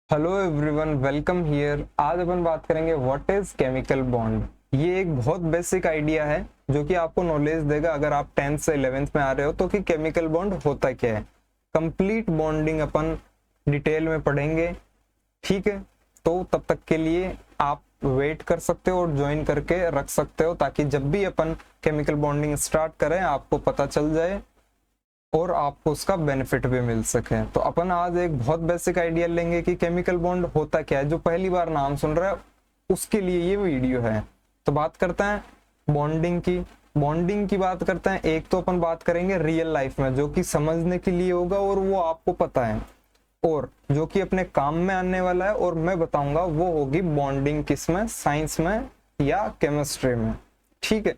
Hello everyone, welcome here. आज अपन बात करेंगे व्हाट इज केमिकल बॉन्ड। ये एक बहुत बेसिक आइडिया है जो कि आपको नॉलेज देगा अगर आप 10th से 11th में आ रहे हो तो कि केमिकल बॉन्ड होता क्या है। कंप्लीट बॉन्डिंग अपन डिटेल में पढ़ेंगे, ठीक है। तो तब तक के लिए आप वेट कर सकते हो और ज्वाइन करके रख सकते हो ताकि जब भी अपन केमिकल बॉन्डिंग स्टार्ट करें आपको पता चल जाए और आपको उसका बेनिफिट भी मिल सके। तो अपन आज एक बहुत बेसिक आइडिया लेंगे कि केमिकल बॉन्ड होता क्या है। जो पहली बार नाम सुन रहा है उसके लिए ये वीडियो है। तो बात करते हैं बॉन्डिंग की बात करते हैं। एक तो अपन बात करेंगे रियल लाइफ में जो कि समझने के लिए होगा और वो आपको पता है, और जो कि अपने काम में आने वाला है और मैं बताऊंगा वो होगी बॉन्डिंग किस में, साइंस में या केमिस्ट्री में, ठीक है।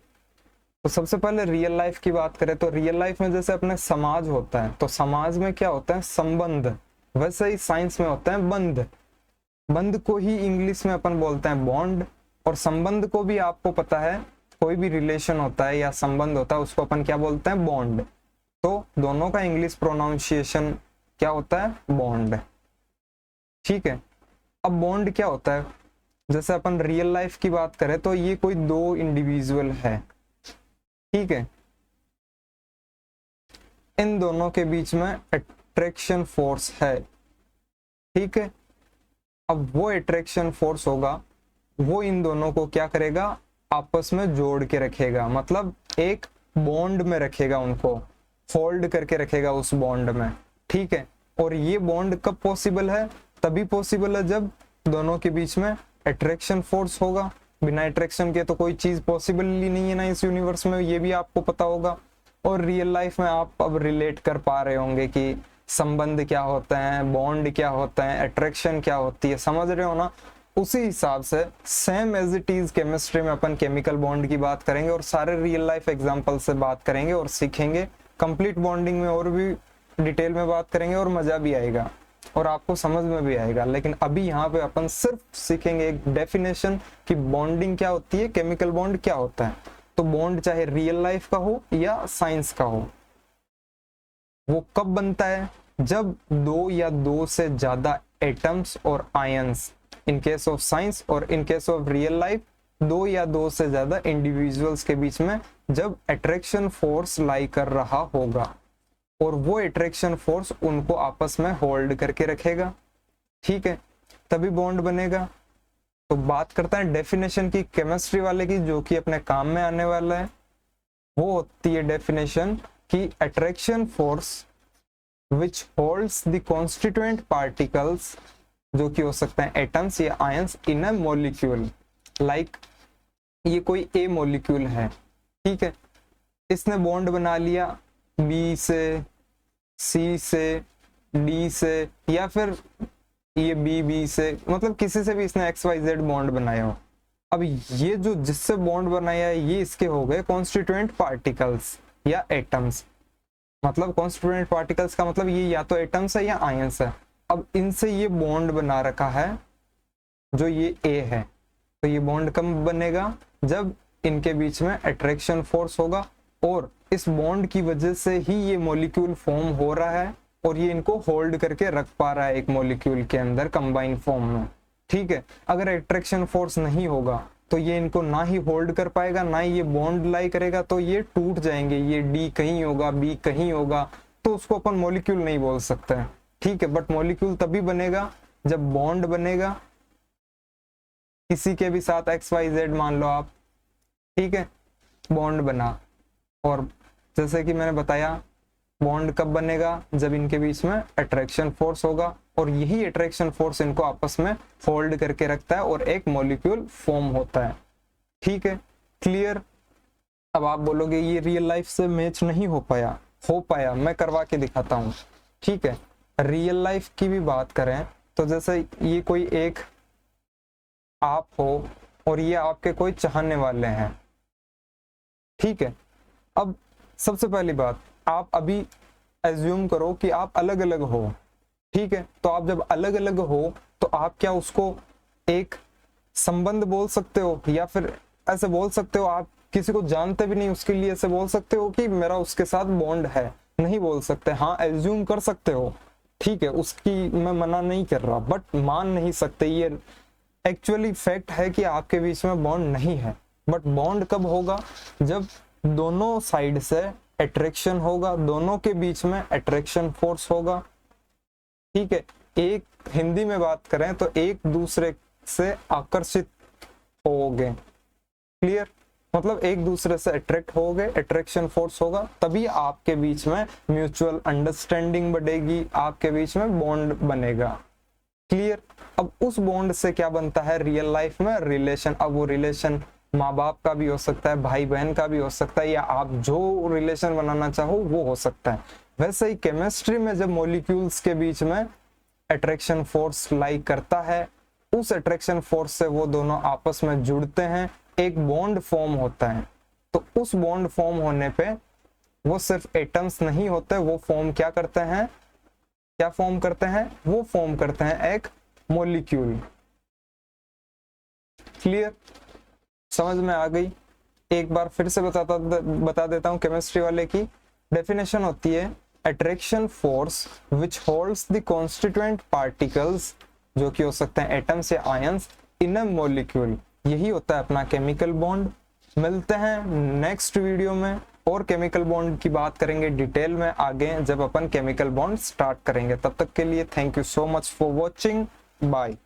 तो सबसे पहले रियल लाइफ की बात करें तो रियल लाइफ में जैसे अपने समाज होता है तो समाज में क्या होता है, संबंध। वैसे ही साइंस में होता है बंध। बंध को ही इंग्लिश में अपन बोलते हैं बॉन्ड, और संबंध को भी आपको पता है, कोई भी रिलेशन होता है या संबंध होता है उसको अपन क्या बोलते हैं, बॉन्ड। तो दोनों का इंग्लिश प्रोनाउंसिएशन क्या होता है, बॉन्ड, ठीक है। अब बॉन्ड क्या होता है, जैसे अपन रियल लाइफ की बात करें तो ये कोई दो इंडिविजुअल है, ठीक है। इन दोनों के बीच में अट्रैक्शन फोर्स है, ठीक है। अब वो अट्रैक्शन फोर्स होगा वो इन दोनों को क्या करेगा, आपस में जोड़ के रखेगा, मतलब एक बॉन्ड में रखेगा, उनको फोल्ड करके रखेगा उस बॉन्ड में, ठीक है। और ये बॉन्ड कब पॉसिबल है, तभी पॉसिबल है जब दोनों के बीच में अट्रैक्शन फोर्स होगा। बिना अट्रैक्शन के तो कोई चीज पॉसिबल ही नहीं है ना इस यूनिवर्स में, ये भी आपको पता होगा। और रियल लाइफ में आप अब रिलेट कर पा रहे होंगे कि संबंध क्या होता है, बॉन्ड क्या होता है, अट्रैक्शन क्या होती है, समझ रहे हो ना। उसी हिसाब से same as it is chemistry में अपन केमिकल बॉन्ड की बात करेंगे और सारे रियल लाइफ एग्जांपल से बात करेंगे और सीखेंगे। कंप्लीट बॉन्डिंग में और भी डिटेल में बात करेंगे और मजा भी आएगा और आपको समझ में भी आएगा। लेकिन अभी यहाँ पे अपन सिर्फ सीखेंगे एक डेफिनेशन कि बॉन्डिंग क्या होती है, केमिकल बॉन्ड क्या होता है। तो बॉन्ड चाहे रियल लाइफ का हो या साइंस का हो, वो कब बनता है, जब दो या दो से ज्यादा एटम्स और ions, in case of science और in case of real life दो या दो से ज्यादा इंडिविजुअल्स के बीच में जब अट्रैक्शन फोर्स लाई कर रहा होगा और वो अट्रैक्शन फोर्स उनको आपस में होल्ड करके रखेगा, ठीक है, तभी बॉन्ड बनेगा। तो बात करते हैं डेफिनेशन की केमिस्ट्री वाले की, जो कि अपने काम में आने वाला है। वो होती है डेफिनेशन कि attraction force which holds the constituent particles, जो कि हो सकते हैं एटम्स या ions, in a molecule. Like ये कोई ए मॉलिक्यूल है, ठीक है, इसने बॉन्ड बना लिया बी से, सी से, डी से, या फिर ये बी से, मतलब किसी से भी इसने XYZ बॉन्ड बनाया हो। अब ये जो जिससे बॉन्ड बनाया है ये इसके हो गए कॉन्स्टिट्यूएंट पार्टिकल्स या एटम्स। मतलब कॉन्स्टिट्यूएंट पार्टिकल्स का मतलब ये या तो एटम्स है या आयंस है। अब इनसे ये बॉन्ड बना रखा है जो ये ए है, तो ये बॉन्ड कब बनेगा, जब इनके बीच में अट्रैक्शन फोर्स होगा और इस बॉन्ड की वजह से ही ये मॉलिक्यूल फॉर्म हो रहा है और ये इनको होल्ड करके रख पा रहा है एक मॉलिक्यूल के अंदर कंबाइन फॉर्म में, ठीक है। अगर अट्रैक्शन फोर्स नहीं होगा तो ये इनको ना ही होल्ड कर पाएगा ना ही ये बॉन्ड लाई करेगा, तो ये टूट जाएंगे, ये डी कहीं होगा, बी कहीं होगा, तो उसको अपन मॉलिक्यूल नहीं बोल सकते, ठीक है। बट मॉलिक्यूल तभी बनेगा जब बॉन्ड बनेगा किसी के भी साथ, XYZ मान लो आप, ठीक है, बॉन्ड बना। और जैसे कि मैंने बताया बॉन्ड कब बनेगा, जब इनके बीच में अट्रैक्शन फोर्स होगा और यही अट्रैक्शन फोर्स इनको आपस में फोल्ड करके रखता है और एक मॉलिक्यूल फॉर्म होता है, ठीक है, क्लियर। अब आप बोलोगे ये रियल लाइफ से मैच नहीं हो पाया, मैं करवा के दिखाता हूँ, ठीक है। रियल लाइफ की भी बात करें तो जैसे ये कोई एक आप हो और ये आपके कोई चाहने वाले हैं, ठीक है। अब सबसे पहली बात, आप अभी एज्यूम करो कि आप अलग अलग हो, ठीक है। तो आप जब अलग अलग हो तो आप क्या उसको एक संबंध बोल सकते हो, या फिर ऐसे बोल सकते हो आप किसी को जानते भी नहीं उसके लिए ऐसे बोल सकते हो कि मेरा उसके साथ बॉन्ड है, नहीं बोल सकते। हाँ एज्यूम कर सकते हो ठीक है, उसकी मैं मना नहीं कर रहा, बट मान नहीं सकते, ये एक्चुअली फैक्ट है कि आपके बीच में बॉन्ड नहीं है। बट बॉन्ड कब होगा? जब दोनों साइड से अट्रैक्शन होगा, दोनों के बीच में अट्रैक्शन फोर्स होगा। ठीक है, एक हिंदी में बात करें तो एक दूसरे से आकर्षित होगे। क्लियर? मतलब एक दूसरे से अट्रैक्ट हो गए, अट्रैक्शन फोर्स होगा, तभी आपके बीच में म्यूचुअल अंडरस्टैंडिंग बढ़ेगी, आपके बीच में बॉन्ड बनेगा। क्लियर? अब उस बॉन्ड से क्या बनता है रियल लाइफ में? रिलेशन। अब वो रिलेशन माँ बाप का भी हो सकता है, भाई बहन का भी हो सकता है, या आप जो रिलेशन बनाना चाहो वो हो सकता है। वैसे ही केमिस्ट्री में जब मॉलिक्यूल्स के बीच में अट्रैक्शन फोर्स लाई करता है, उस अट्रैक्शन फोर्स से वो दोनों आपस में जुड़ते हैं, एक बॉन्ड फॉर्म होता है। तो उस बॉन्ड फॉर्म होने पे वो सिर्फ एटम्स नहीं होते, वो फॉर्म क्या करते हैं? क्या फॉर्म करते हैं? वो फॉर्म करते हैं एक मॉलिक्यूल। क्लियर? समझ में आ गई? एक बार फिर से बता देता हूं। केमिस्ट्री वाले की डेफिनेशन होती है attraction force which holds the constituent particles, जो कि हो सकते हैं एटम्स या आयंस, इन अ मॉलिक्यूल। यही होता है अपना केमिकल बॉन्ड। मिलते हैं नेक्स्ट वीडियो में और केमिकल बॉन्ड की बात करेंगे डिटेल में आगे, जब अपन केमिकल बॉन्ड स्टार्ट करेंगे। तब तक के लिए thank you so much for watching. Bye.